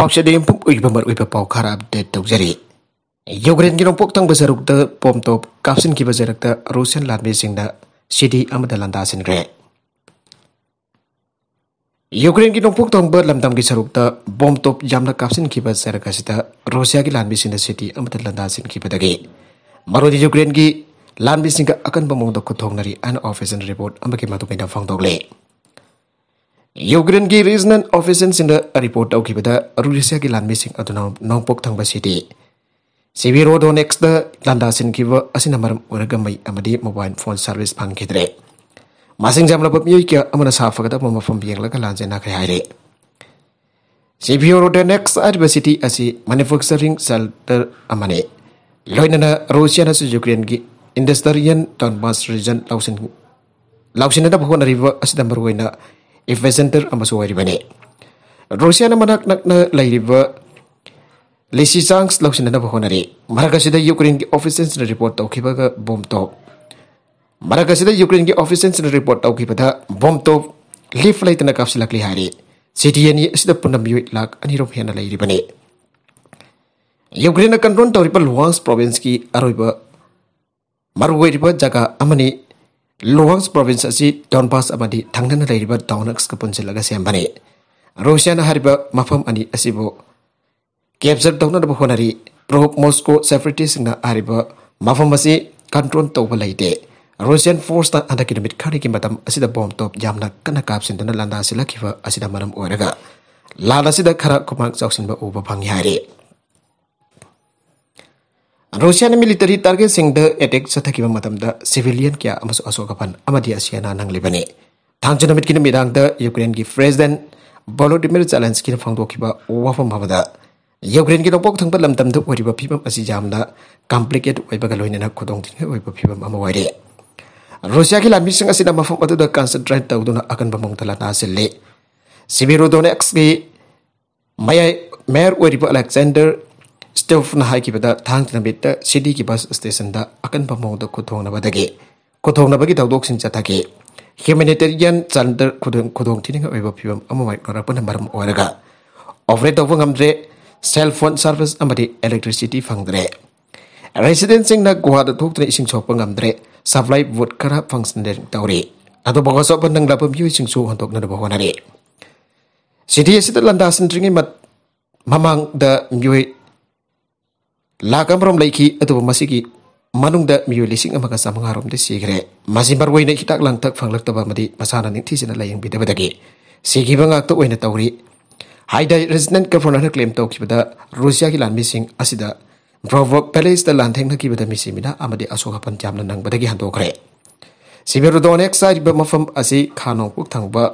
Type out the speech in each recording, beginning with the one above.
ꯄꯥꯎꯆꯦꯗ ꯌꯨꯝꯐꯝ ꯑꯣꯏꯕ ꯃꯔꯨꯑꯣꯏꯕ ꯄꯥꯎ ꯈꯔ ꯑꯞꯗꯦꯠ ꯇꯧꯖꯔꯤ꯫ ꯌꯨꯀ꯭ꯔꯦꯟꯒꯤ ꯅꯣꯡꯄꯣꯛ ꯊꯪꯕ ꯁꯔꯨꯛꯇ ꯕꯣꯝ ꯇꯣꯞ ꯀꯥꯞꯁꯤꯟꯈꯤꯕ ꯖꯔꯛꯇ ꯔꯨꯁꯤꯌꯟ ꯂꯥꯟꯃꯤꯁꯤꯡꯅ ꯁꯤꯇꯤ ꯑꯃꯗ ꯂꯥꯟꯗꯥꯁꯤꯟꯈ꯭ꯔꯦ꯫ ꯌꯨꯀ꯭ꯔꯦꯟꯒꯤ ꯅꯣꯡꯄꯣꯛ ꯊꯪꯕ ꯂꯝꯗꯝꯒꯤ ꯁꯔꯨꯛꯇ ꯕꯣꯝ ꯇꯣꯞ ꯌꯥꯝꯅ ꯀꯥꯞꯁꯤꯟꯈꯤꯕ ꯖꯔꯛ ꯑꯁꯤꯗ ꯔꯨꯁꯤꯌꯥꯒꯤ ꯂꯥꯟꯃꯤꯁꯤꯡꯅ ꯁꯤꯇꯤ ꯑꯃꯗ ꯂꯥꯟꯗꯥꯁꯤꯟꯈꯤꯕꯗꯒꯤ ꯃꯔꯨꯗꯤ ꯌꯨꯀ꯭ꯔꯦꯟꯒꯤ ꯂꯥꯟꯃꯤꯁꯤꯡꯒ ꯑꯀꯟꯕ ꯃꯑꯣꯡꯗ ꯈꯨꯠꯊꯣꯛꯅꯔꯤ ꯍꯥꯏꯅ ꯑꯣꯐꯤꯁꯤꯌꯦꯜ ꯔꯤꯄꯣꯔꯠ ꯑꯃꯒꯤ ꯃꯇꯨꯡꯏꯟꯅ ꯐꯣꯡꯗꯣꯛꯂꯦ꯫ ꯌꯨꯀ꯭ꯔꯦꯟꯒꯤ ꯔꯤꯖꯅꯦꯜ ꯑꯣꯐꯤꯁꯤꯌꯦꯜꯁꯤꯡꯅ ꯔꯤꯄꯣꯔꯠ ꯇꯧꯈꯤꯕꯗ ꯔꯨꯁꯤꯌꯥꯒꯤ ꯂꯥꯟꯃꯤꯁꯤꯡ ꯑꯗꯨꯅ ꯅꯣꯡꯄꯣꯛ ꯊꯪꯕ ꯁꯤꯇꯤ ꯁꯤꯕꯤꯔꯣꯗꯣꯅꯦꯛꯁꯇ ꯂꯥꯟꯗꯥꯁꯤꯟꯈꯤꯕ ꯑꯁꯤꯅ ꯃꯔꯝ ꯑꯣꯏꯔꯒ ꯃꯩ ꯑꯃꯗꯤ ꯃꯣꯕꯥꯏꯜ ꯐꯣꯟ ꯁꯥꯔꯚꯤꯁ ꯐꯪꯈꯤꯗ꯭ꯔꯦ꯫ ꯃꯁꯤꯡ ꯌꯥꯝꯂꯕ ꯃꯤꯑꯣꯏ ꯀꯌꯥ ꯑꯃꯅ ꯁꯥꯐꯒꯗꯕ ꯃꯐꯝ ꯌꯦꯡꯂꯒ ꯂꯥꯟꯖꯦꯟꯅꯈ꯭ꯔꯦ ꯍꯥꯏꯔꯦ꯫ ꯁꯤꯕꯤꯔꯣꯗꯣꯅꯦꯛꯁ ꯍꯥꯏꯔꯤꯕ ꯁꯤꯇꯤ ꯑꯁꯤ ꯃꯦꯅꯨꯐꯦꯛꯆꯔꯤꯡ ꯁꯦꯜꯇꯔ ꯑꯃꯅꯤ꯫ ꯂꯣꯏꯅꯅ ꯔꯨꯁꯤꯌꯥꯅꯁꯨ ꯌꯨꯀ꯭ꯔꯦꯟꯒꯤ ꯏꯟꯗꯁꯇ꯭ꯔꯤꯌꯦꯜ ꯗꯣꯟꯕꯥꯁ ꯔꯤꯖꯟ ꯂꯧꯁꯤꯟꯅꯅꯕ ꯍꯣꯠꯅꯔꯤꯕ ꯑꯁꯤꯗ ꯃꯔꯨꯑꯣꯏꯅ ꯏꯟꯚꯦꯁꯦꯟꯇꯔ ꯑꯃꯁꯨ ꯑꯣꯏꯔꯤꯕꯅꯤ꯫ ꯔꯨꯁꯤꯌꯥꯅ ꯃꯅꯥꯛ ꯅꯛꯅ ꯂꯩꯔꯤꯕ ꯂꯤꯁꯤꯆꯥꯡꯁ ꯂꯧꯁꯤꯟꯅꯅꯕ ꯍꯣꯠꯅꯔꯤ꯫ ꯃꯔꯛ ꯑꯁꯤꯗ ꯌꯨꯀ꯭ꯔꯦꯟꯒꯤ ꯑꯣꯐꯤꯁꯤꯌꯦꯜꯁꯤꯡꯅ ꯔꯤꯄꯣꯔꯠ ꯇꯧꯈꯤꯕꯗ ꯕꯣꯝ ꯇꯣꯞ ꯂꯤꯐ ꯂꯩꯇꯅ ꯀꯥꯞꯁꯤꯜꯂꯛꯂꯤ ꯍꯥꯏꯔꯤ꯫ ꯁꯤꯇꯤ ꯑꯅꯤ ꯑꯁꯤꯗ ꯄꯨꯟꯅ ꯃꯤꯑꯣꯏ ꯂꯥꯈ 2 ꯍꯦꯟꯅ ꯂꯩꯔꯤꯕꯅꯤ꯫ ꯌꯨꯀ꯭ꯔꯦꯟꯅ ꯀꯟꯇ꯭ꯔꯣꯜ ꯇꯧꯔꯤꯕ ꯂꯨꯍꯥꯟꯁ ꯄ꯭ꯔꯣꯚꯤꯟꯁꯀꯤ ꯑꯔꯣꯏꯕ ꯃꯔꯨꯑꯣꯏꯔꯤꯕ ꯖꯒꯥ ꯑꯃꯅꯤ꯫ ꯂꯨꯍꯥꯟꯁ ꯄ꯭ꯔꯣꯚꯤꯟꯁ ꯑꯁꯤ ꯗꯣꯟꯕꯥꯁ ꯑꯃꯗꯤ ꯊꯪꯅꯅ ꯂꯩꯔꯤꯕ ꯗꯣꯅꯦꯠꯁꯀ ꯄꯨꯟꯁꯤꯜꯂꯒ ꯁꯦꯝꯕꯅꯤ꯫ ꯔꯨꯁꯤꯌꯥꯅ ꯍꯥꯏꯔꯤꯕ ꯃꯐꯝ ꯑꯅꯤ ꯑꯁꯤꯕꯨ ꯀꯦꯞꯆꯔ ꯇꯧꯅꯅꯕ ꯍꯣꯠꯅꯔꯤ꯫ ꯄ꯭ꯔꯣ ꯃꯣꯁꯀꯣ ꯁꯦꯄꯔꯦꯇꯤꯁꯁꯤꯡꯅ ꯍꯥꯏꯔꯤꯕ ꯃꯐꯝ ꯑꯁꯤ ꯀꯟꯇ꯭ꯔꯣꯜ ꯇꯧꯕ ꯂꯩꯇꯦ꯫ ꯔꯨꯁꯤꯌꯟ ꯐꯣꯔꯁꯅ ꯍꯟꯗꯛꯀꯤ ꯅꯨꯃꯤꯠ ꯈꯔꯒꯤ ꯃꯇꯝ ꯑꯁꯤꯗ ꯕꯣꯝ ꯇꯣꯞ ꯌꯥꯝꯅ ꯀꯟꯅ ꯀꯥꯞꯁꯤꯟꯗꯨꯅ ꯂꯥꯟꯗꯥꯁꯤꯜꯂꯛꯈꯤꯕ ꯑꯁꯤꯅ ꯃꯔꯝ ꯑꯣꯏꯔꯒ ꯂꯥꯟ ꯑꯁꯤꯗ ꯈꯔ ꯈꯨꯃꯥꯡ ꯆꯥꯎꯁꯤꯟꯕ ꯎꯕ ꯐꯪꯉꯤ ꯍꯥꯏꯔꯤ꯫ ꯔꯨꯁꯤꯌꯥꯅ ꯃꯤꯂꯤꯇꯔꯤ ꯇꯥꯔꯒꯦꯠꯁꯤꯡꯗ ꯑꯦꯇꯦꯛ ꯆꯠꯊꯈꯤꯕ ꯃꯇꯝꯗ ꯁꯤꯚꯤꯂꯤꯌꯟ ꯀꯌꯥ ꯑꯃꯁꯨ ꯑꯁꯣꯛ ꯑꯄꯟ ꯑꯃꯗꯤ ꯑꯁꯤꯌꯥꯅ ꯅꯪꯂꯤꯕꯅꯤ꯫ ꯊꯥꯡꯖ ꯅꯨꯃꯤꯠꯀꯤ ꯅꯨꯃꯤꯗꯥꯡꯗ ꯌꯨꯀ꯭ꯔꯦꯟꯒꯤ ꯄ꯭ꯔꯦꯁꯤꯗꯦꯟꯠ ꯚꯣꯂꯣꯗꯤꯃꯤꯔ ꯖꯦꯂꯦꯟꯁꯀꯤꯅ ꯐꯣꯡꯗꯣꯛꯈꯤꯕ ꯋꯥꯐꯝ ꯑꯃꯗ ꯌꯨꯀ꯭ꯔꯦꯟꯒꯤ ꯅꯣꯡꯄꯣꯛ ꯊꯪꯕ ꯂꯝꯗꯝꯗ ꯑꯣꯏꯔꯤꯕ ꯐꯤꯚꯝ ꯑꯁꯤ ꯌꯥꯝꯅ ꯀꯝꯄ꯭ꯂꯤꯀꯦꯠ ꯑꯣꯏꯕꯒ ꯂꯣꯏꯅꯅ ꯈꯨꯗꯣꯡꯊꯤꯅꯤꯡꯉꯥꯏ ꯑꯣꯏꯕ ꯐꯤꯚꯝ ꯑꯃ ꯑꯣꯏꯔꯤ꯫ ꯔꯨꯁꯤꯌꯥꯒꯤ ꯂꯥꯟꯃꯤꯁꯤꯡ ꯑꯁꯤꯅ ꯃꯐꯝ ꯑꯗꯨꯗ ꯀꯟꯁꯦꯟꯇ꯭ꯔꯦꯠ ꯇꯧꯗꯨꯅ ꯑꯀꯟꯕ ꯃꯑꯣꯡꯗ ꯂꯥꯟꯗꯥꯁꯤꯜꯂꯤ꯫ ꯁꯤꯕꯤꯔꯣꯗꯣꯅꯦꯛꯁꯀꯤ ꯃꯦꯌꯔ ꯑꯣꯏꯔꯤꯕ ꯑꯂꯦꯛꯖꯦꯟꯗꯔ ꯁ꯭ꯇꯣꯐꯅ ꯍꯥꯏꯈꯤꯕꯗ ꯊꯥꯡꯖ ꯅꯨꯃꯤꯠꯇ ꯁꯤꯇꯤꯒꯤ ꯕꯁ ꯁ꯭ꯇꯦꯁꯟꯗ ꯑꯀꯟꯕ ꯃꯑꯣꯡꯗ ꯈꯨꯠꯊꯣꯛꯅꯕꯒꯤ ꯊꯧꯗꯣꯛꯁꯤꯡ ꯆꯠꯊꯈꯤ꯫ ꯍ꯭ꯌꯨꯃꯦꯅꯤꯇꯦꯔꯤꯌꯟ ꯆꯥꯔꯇꯔ ꯈꯨꯗꯣꯡꯊꯤꯅꯤꯡꯉꯥꯏ ꯑꯣꯏꯕ ꯐꯤꯚꯝ ꯑꯃ ꯃꯥꯌꯣꯛꯅꯔꯛꯄꯅ ꯃꯔꯝ ꯑꯣꯏꯔꯒ ꯑꯣꯄꯔꯦꯠ ꯇꯧꯕ ꯉꯝꯗ꯭ꯔꯦ꯫ ꯁꯦꯜ ꯐꯣꯟ ꯁꯥꯔꯚꯤꯁ ꯑꯃꯗꯤ ꯏꯂꯦꯛꯇ꯭ꯔꯤꯁꯤꯇꯤ ꯐꯪꯗ꯭ꯔꯦ꯫ ꯔꯦꯁꯤꯗꯦꯟꯠꯁꯤꯡꯅ ꯒꯨꯍꯥꯗ ꯊꯣꯛꯇꯨꯅ ꯏꯁꯤꯡ ꯁꯣꯛꯄ ꯉꯝꯗ꯭ꯔꯦ꯫ ꯁꯄ꯭ꯂꯥꯏ ꯕꯨꯠ ꯈꯔ ꯐꯪꯁꯟꯅꯦꯟ ꯇꯧꯔꯤ꯫ ꯑꯗꯨꯕꯨ ꯑꯆꯧꯕ ꯅꯪꯂꯕ ꯃꯤꯑꯣꯏꯁꯤꯡꯁꯨ ꯍꯣꯟꯗꯣꯛꯅꯅꯕ ꯍꯣꯠꯅꯔꯤ꯫ ꯁꯤꯇꯤ ꯑꯁꯤꯗ ꯂꯥꯟꯗꯥꯁꯤꯟꯗ꯭ꯔꯤꯉꯩ ꯃꯃꯥꯡꯗ ꯃꯤꯑꯣꯏ ꯂꯥꯈ ꯑꯃꯔꯣꯝ ꯂꯩꯈꯤ꯫ ꯑꯗꯨꯕꯨ ꯃꯁꯤꯒꯤ ꯃꯅꯨꯡꯗ ꯃꯤꯑꯣꯏ 1,500 ꯔꯣꯝꯗꯤ ꯁꯤꯈ꯭ꯔꯦ꯫ ꯃꯁꯤ ꯃꯔꯨꯑꯣꯏꯅ ꯍꯤꯗꯥꯛ ꯂꯥꯡꯊꯛ ꯐꯪꯂꯛꯇꯕ ꯑꯃꯗꯤ ꯃꯁꯥꯅ ꯅꯤꯡꯊꯤꯖꯅ ꯂꯥꯌꯦꯡꯕꯤꯗꯕꯗꯒꯤ ꯁꯤꯈꯤꯕ ꯉꯥꯛꯇ ꯑꯣꯏꯅ ꯇꯧꯔꯤ ꯍꯥꯏꯗ ꯔꯦꯖꯤꯗꯦꯟꯠ ꯒꯚꯔꯅꯔꯅ ꯀ꯭ꯂꯦꯝ ꯇꯧꯈꯤꯕꯗ ꯔꯨꯁꯤꯌꯥꯒꯤ ꯂꯥꯟꯃꯤꯁꯤꯡ ꯑꯁꯤꯗ ꯕ꯭ꯔꯣꯚꯣꯛ ꯄꯦꯂꯦꯁꯇ ꯂꯥꯟꯊꯦꯡꯅꯈꯤꯕꯗ ꯃꯤꯁꯤ ꯃꯤꯅꯥ ꯑꯃꯗꯤ ꯑꯁꯣꯛ ꯑꯄꯟ ꯌꯥꯝꯅ ꯅꯪꯕꯗꯒꯤ ꯍꯟꯗꯣꯛꯈ꯭ꯔꯦ꯫ ꯁꯤꯕꯤꯔꯣꯗꯣꯅꯦꯛꯁ ꯍꯥꯏꯔꯤꯕ ꯃꯐꯝ ꯑꯁꯤ ꯈꯥ ꯅꯣꯡꯄꯣꯛ ꯊꯪꯕ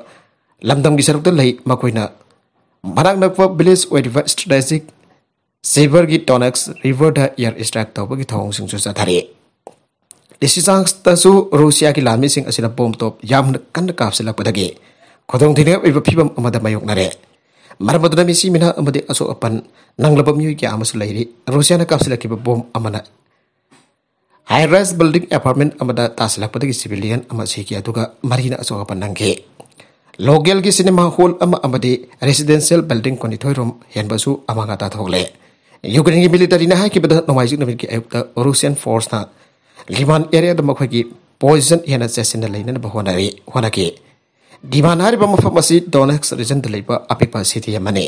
ꯂꯝꯗꯝꯒꯤ ꯁꯔꯨꯛꯇ ꯂꯩ꯫ ꯃꯈꯣꯏꯅ ꯃꯅꯥꯛ ꯅꯛꯄ ꯚꯤꯂꯦꯖ ꯑꯣꯏꯔꯤꯕ ꯁ꯭ꯇ꯭ꯔꯦꯇꯦꯖꯤꯛ ꯁꯤꯚꯔꯒꯤ ꯗꯣꯅꯦꯛꯁ ꯔꯤꯚꯔꯗ ꯑꯦꯌꯔ ꯁꯇ꯭ꯔꯥꯏꯛ ꯇꯧꯕꯒꯤ ꯊꯧꯑꯣꯡꯁꯤꯡꯁꯨ ꯆꯠꯊꯔꯤ꯫ ꯂꯤꯁꯤꯆꯥꯡꯁꯇꯁꯨ ꯔꯨꯁꯤꯌꯥꯒꯤ ꯂꯥꯟꯃꯤꯁꯤꯡ ꯑꯁꯤꯅ ꯕꯣꯝ ꯇꯣꯞ ꯌꯥꯝꯅ ꯀꯟꯅ ꯀꯥꯞꯁꯤꯜꯂꯛꯄꯗꯒꯤ ꯈꯨꯗꯣꯡꯊꯤꯅꯤꯡꯉꯥꯏ ꯑꯣꯏꯕ ꯐꯤꯚꯝ ꯑꯃꯗ ꯃꯥꯌꯣꯛꯅꯔꯦ꯫ ꯃꯔꯝ ꯑꯗꯨꯅ ꯃꯤꯁꯤ ꯃꯤꯅꯥ ꯑꯃꯗꯤ ꯑꯁꯣꯛ ꯑꯄꯟ ꯅꯪꯂꯕ ꯃꯤꯑꯣꯏ ꯀꯌꯥ ꯑꯃꯁꯨ ꯂꯩꯔꯤ꯫ ꯔꯨꯁꯤꯌꯥꯅ ꯀꯥꯞꯁꯤꯜꯂꯛꯈꯤꯕ ꯕꯣꯝ ꯑꯃꯅ ꯍꯥꯏ ꯔꯥꯏꯖ ꯕꯤꯜꯗꯤꯡ ꯑꯦꯄꯥꯔꯠꯃꯦꯟꯠ ꯑꯃꯗ ꯇꯥꯁꯤꯜꯂꯛꯄꯗꯒꯤ ꯁꯤꯚꯤꯂꯤꯌꯟ ꯑꯃ ꯁꯤꯈꯤ ꯑꯗꯨꯒ 4ꯅ ꯑꯁꯣꯛ ꯑꯄꯟ ꯅꯪꯈꯤ꯫ ꯂꯣꯒꯦꯜꯒꯤ ꯁꯤꯅꯦꯃꯥ ꯍꯣꯜ ꯑꯃ ꯑꯃꯗꯤ ꯔꯦꯁꯤꯗꯦꯟꯁꯤꯌꯦꯜ ꯕꯤꯜꯗꯤꯡ 12 ꯔꯣꯝ ꯍꯦꯟꯕꯁꯨ ꯑꯃꯥꯡ ꯑꯇꯥ ꯊꯣꯛꯂꯦ꯫ ꯌꯨꯀ꯭ꯔꯦꯟꯒꯤ ꯃꯤꯂꯤꯇꯔꯤꯅ ꯍꯥꯏꯈꯤꯕꯗ ꯅꯣꯡꯃꯥꯏꯖꯤꯡ ꯅꯨꯃꯤꯠꯀꯤ ꯑꯌꯨꯛꯇ ꯔꯨꯁꯤꯌꯟ ꯐꯣꯔꯁꯅ ꯂꯤꯃꯥꯟ ꯑꯦꯔꯤꯌꯥꯗ ꯃꯈꯣꯏꯒꯤ ꯄꯣꯖꯤꯁꯟ ꯍꯦꯟꯅ ꯆꯦꯠꯁꯤꯟꯅ ꯂꯩꯅꯅꯕ ꯍꯣꯠꯅꯈꯤ꯫ ꯗꯤꯃꯥꯟ ꯍꯥꯏꯔꯤꯕ ꯃꯐꯝ ꯑꯁꯤ ꯗꯣꯅꯦꯠꯁ ꯔꯤꯖꯟꯗ ꯂꯩꯕ ꯑꯄꯤꯛꯄ ꯁꯤꯇꯤ ꯑꯃꯅꯤ꯫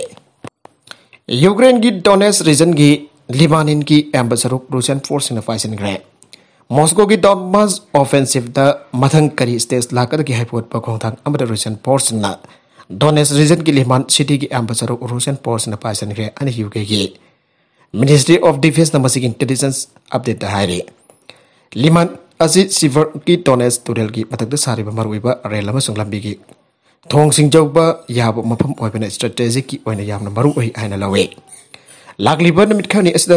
ꯌꯨꯀ꯭ꯔꯦꯟꯒꯤ ꯗꯣꯅꯦꯠꯁ ꯔꯤꯖꯟꯒꯤ ꯂꯤꯃꯥꯅꯤꯟꯒꯤ ꯑꯌꯥꯝꯕ ꯁꯔꯨꯛ ꯔꯨꯁꯤꯌꯟ ꯐꯣꯔꯁꯁꯤꯡꯅ ꯄꯥꯏꯁꯤꯟꯈ꯭ꯔꯦ꯫ ꯃꯣꯁꯀꯣꯒꯤ ꯗꯣꯟꯕꯥꯁ ꯑꯣꯐꯦꯟꯁꯤꯚꯇ ꯃꯊꯪ ꯀꯔꯤ ꯁ꯭ꯇꯦꯖ ꯂꯥꯛꯀꯗꯒꯦ ꯍꯥꯏꯕ ꯎꯠꯄ ꯈꯣꯡꯊꯥꯡ ꯑꯃꯗ ꯔꯨꯁꯤꯌꯟ ꯐꯣꯔꯁꯁꯤꯡꯅ ꯗꯣꯅꯦꯠꯁ ꯔꯤꯖꯟꯒꯤ ꯂꯤꯃꯥꯟ ꯁꯤꯇꯤꯒꯤ ꯑꯌꯥꯝꯕ ꯁꯔꯨꯛ ꯔꯨꯁꯤꯌꯟ ꯐꯣꯔꯁꯁꯤꯡꯅ ꯄꯥꯏꯁꯤꯟꯈ꯭ꯔꯦ ꯍꯥꯏꯅ ꯌꯨꯀ꯭ꯔꯦꯟꯒꯤ ꯃꯤꯅꯤꯁꯇ꯭ꯔꯤ ꯑꯣꯐ ꯗꯤꯐꯦꯟꯁꯅ ꯃꯁꯤꯒꯤ ꯏꯟꯇꯦꯂꯤꯖꯦꯟꯁ ꯑꯞꯗꯦꯠꯇ ꯍꯥꯏꯔꯤ꯫ ꯂꯤꯃꯥꯟ ꯑꯁꯤ ꯁꯤꯚꯔꯒꯤ ꯗꯣꯅꯦꯠꯁ ꯇꯨꯔꯦꯜꯒꯤ ꯃꯊꯛꯇ ꯁꯥꯔꯤꯕ ꯃꯔꯨꯑꯣꯏꯕ ꯔꯦꯜ ꯑꯃꯁꯨꯡ ꯂꯝꯕꯤꯒꯤ ꯊꯣꯡꯁꯤꯡ ꯌꯧꯕ ꯌꯥꯕ ꯃꯐꯝ ꯑꯣꯏꯕꯅ ꯁ꯭ꯇ꯭ꯔꯦꯇꯦꯖꯤꯛꯀꯤ ꯑꯣꯏꯅ ꯌꯥꯝꯅ ꯃꯔꯨꯑꯣꯏ ꯍꯥꯏꯅ ꯂꯧꯏ꯫ ꯂꯥꯛꯂꯤꯕ ꯅꯨꯃꯤꯠ ꯈꯔꯅꯤ ꯑꯁꯤꯗ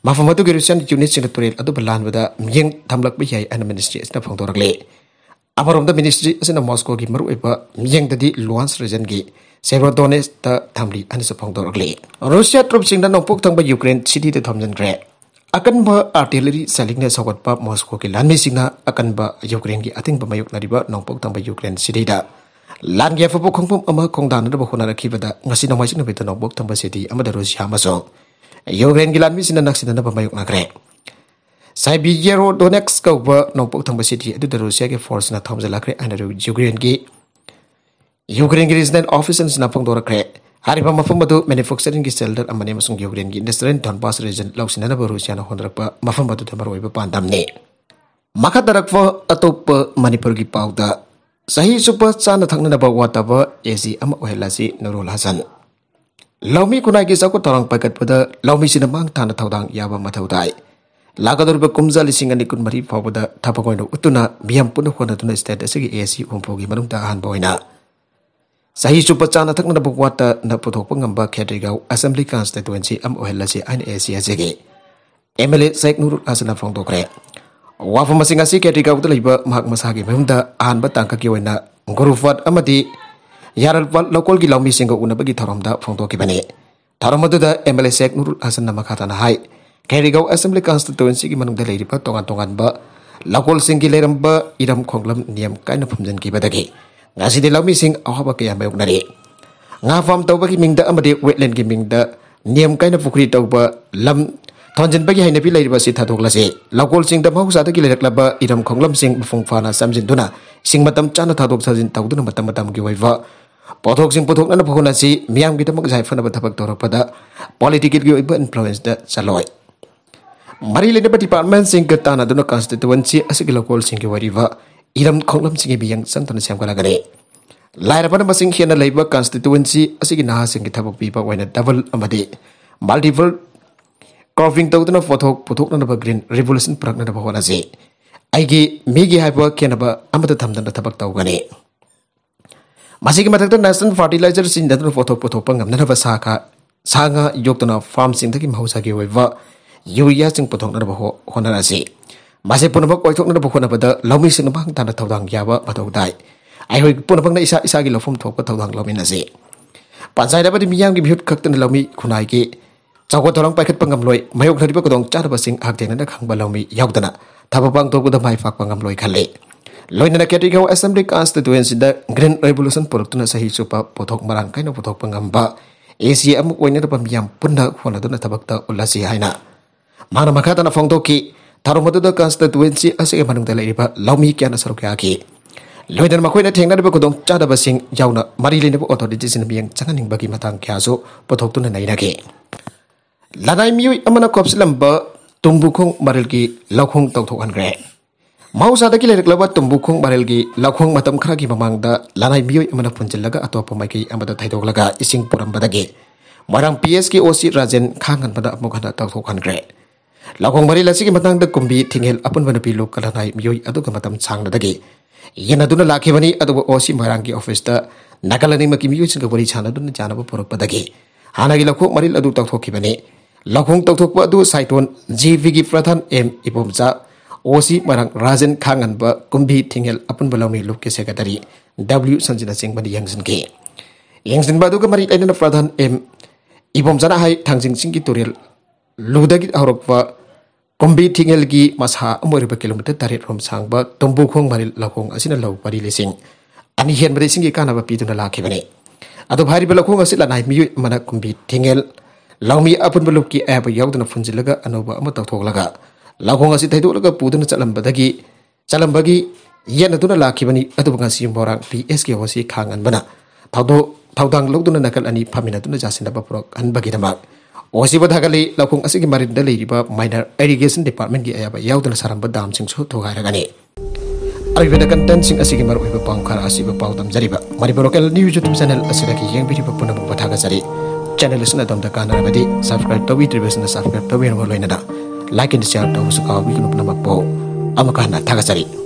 ꯃꯐꯝ ꯑꯗꯨꯒꯤ ꯔꯨꯁꯤꯌꯟ ꯌꯨꯅꯤꯠꯁꯤꯡꯅ ꯇꯨꯔꯦꯜ ꯑꯗꯨꯕꯨ ꯂꯥꯟꯕꯗ ꯃꯤꯠꯌꯦꯡ ꯊꯝꯂꯛꯄ ꯌꯥꯏ ꯍꯥꯏꯅ ꯃꯤꯅꯤꯁꯇ꯭ꯔꯤ ꯑꯁꯤꯅ ꯐꯣꯡꯗꯣꯔꯛꯂꯤ꯫ ꯑꯃꯔꯣꯝꯗ ꯃꯤꯅꯤꯁꯇ꯭ꯔꯤ ꯑꯁꯤꯅ ꯃꯣꯁꯀꯣꯒꯤ ꯃꯔꯨꯑꯣꯏꯕ ꯃꯤꯠꯌꯦꯡꯗꯗꯤ ꯂꯨꯍꯥꯟꯁ ꯔꯤꯖꯟꯒꯤ ꯁꯦꯚꯔꯣꯗꯣꯅꯦꯠꯁꯇ ꯊꯝꯂꯤ ꯍꯥꯏꯅꯁꯨ ꯐꯣꯡꯗꯣꯔꯛꯂꯤ꯫ ꯔꯨꯁꯤꯌꯥ ꯇ꯭ꯔꯨꯞꯁꯤꯡꯅ ꯅꯣꯡꯄꯣꯛ ꯊꯪꯕ ꯌꯨꯀ꯭ꯔꯦꯟ ꯁꯤꯇꯤꯗ ꯊꯣꯝꯖꯤꯟꯈ꯭ꯔꯦ꯫ ꯑꯀꯟꯕ ꯑꯥꯔꯇꯤꯂꯔꯤ ꯁꯦꯂꯤꯡꯅ ꯁꯧꯒꯠꯄ ꯃꯣꯁꯀꯣꯒꯤ ꯂꯥꯟꯃꯤꯁꯤꯡꯅ ꯑꯀꯟꯕ ꯌꯨꯀ꯭ꯔꯦꯟꯒꯤ ꯑꯊꯤꯡꯕ ꯃꯥꯌꯣꯛꯅꯔꯤꯕ ꯅꯣꯡꯄꯣꯛ ꯊꯪꯕ Ukraine ꯁꯤꯇꯤꯗ lan ge fopo khongpum ama khongdan na bokona rakhibada ngasi nomai sin beta nobok thamba city amada Russia maso Ukraine gi lan mi sin nak sin na bamayuk nakre Siberia Donetsk ka ba nobok thamba city adu da Russia ge force na thamja lakre ana Ukraine gi resident officers na phang dorakre hariba mafam adu manufacturing gi shelter amane masung Ukraine gi industrial Donbas region lausina na Russia na honrakpa mafam adu da maroi ba pandamne makadarakwa atop Manipur gi pauda Sahi super sana thang na bawa taba AC ama ohelasi Nurul Hasan. Laumi kunai ki sako torang pakat pada laumi sinamang tana thaudang yaba mathaudai. Lagador ba kumza lisingani kun mari pawada thapakoino utuna miam puna khona tuna state asigi AC umpogi manungta han boina. Sahi super sana thang na bawa ta na puthok pangamba Khetrigau Assembly Constituency am ohelasi an AC asigi. MLA Sheikh Nurul Hasan phong dokre. Wafa masing-masing Khetrigau tu laiba mahak masagi memda ahan batang kaki waina ngurufat amati yaral lokal ki laumi singa una bagi tharamda phongto ki bane tharamadu da MLA Sheikh Nurul Hasan nama khata na hai Khetrigau Assembly Constituency ki manung da leiripa tongan ba lokal singi leramba iram khonglam niam kaina phumjan ki badagi ngasi de laumi sing awaba ke yamayuk nari nga farm tawba ki mingda amati wetland ki mingda niam kaina pukri tawba lam Thonjin bagi haina pilai riba si thadok lase lokal sing da mahusada ki lerak iram khonglam sing bufung fana samjin duna sing matam chana thadok sajin tawduna matam ki waiwa pothok sing pothok na phona si miam ki tamak jai fana bathabak torak pada political ki oiba influence da chaloi mari le department sing ka tana duna constituency asigi lokal sing ki wariwa iram khonglam sing bi yang sang tan siam kala gare laira pada masing hiana leiba constituency asigi na sing ki thabak bi ba waina double amade multiple Carving tawduna pothok na ba green revolution prakna ba hona je aigi migi haiba kenaba amata thamdan thabak tawgani masigi mathakta national fertilizer sin daduna pothok pangamna ba sanga yoktuna farm sing thaki mahausa gi waiwa urea sing pothok na ba hona je mase punaba koithok na ba hona ba da laumi sin bang tan thawdang yaba batawdai ai hoi punabang na isa gi lofum thok pa thawdang laumi na je panchai da ba di miyam gi bhut khaktan laumi khunai gi Chawko torang paikhat pangamloi mayok thariba kodong charaba sing hakten na khangba laumi yaudana thabapang to buda mai fak pangamloi khale loinana Khetrigau Assembly Constituency da Green Revolution produktuna sahi chupa pothok marang kaina pothok pangamba Asia amuk oina da pamyam punna khona duna thabakta ulasi haina mana makata na phongtoki tharumadu da constituency asige manung da leiriba laumi kyana sarukya ki loidan makoina thengna da kodong charaba sing yauna mari lena authority sin biang changaning bagi matang kyaso pothok tuna naina ki Lanai miyoi amana kopsilamba tumbukhong barelgi lakhong tawthok angre mausa da ki lereklaba tumbukhong barelgi lakhong matam khara ki mamangda lanai miyoi amana punjillaga atopa maiki amada thaidoklaga ising purambadagi marang PS ki OC Rajen khangan pada amokana tawthok angre lakhong bari lasi ki matangda kumbi thingel apun bana pilu kalanai miyoi aduga matam changna dagi yana duna lakhibani aduga OC marang ki office da nakalani maki miyoi singa bari chana duna janaba purappadagi hanagi lakhong maril adu tawthokibani Lakhong tawthokpa adu saiton GV gi pradhan M Ibomcha OC marang Rajen khangan ba kumbi thingel apun balawmi lukke secretary W Sanjina Singh bani yangsin ba adu ka mari aina pradhan M Ibomcha na hai thangjing sing gi turel ludagi horokwa kumbi thingel gi masha amori kilometer tarit rom sangba tombukhong mari lakhong asina law pari lesing ani hen bari sing gi kana ba piduna lakhibani adu bhari balakhong asila nai mi mana kumbi thingel Laumi apun belukki aba yaudana funjilaga anoba ama tawthoklaga lakhong asi thaidolaga puduna chalambagi yana duna lakhibani aduba ngasi morang PS ki hosi khangan bana thawdang logduna nakal ani phamina duna jasina ba prok anbagi damak osi badhagali lakhong asi ki marinda leiriba minor irrigation department gi aba yaudana saramba dam sing so thogairagani Ariveda content sing asi ki maru ba pangkhara asi ba pawdam jariba Mariborokal news YouTube channel asida ki yeng biri ba punam bathaga jari channel lisna dom da kana rabadi subscribe to video na subscribe to video loina da like and share to su ka wi kun namak po amakana thagachari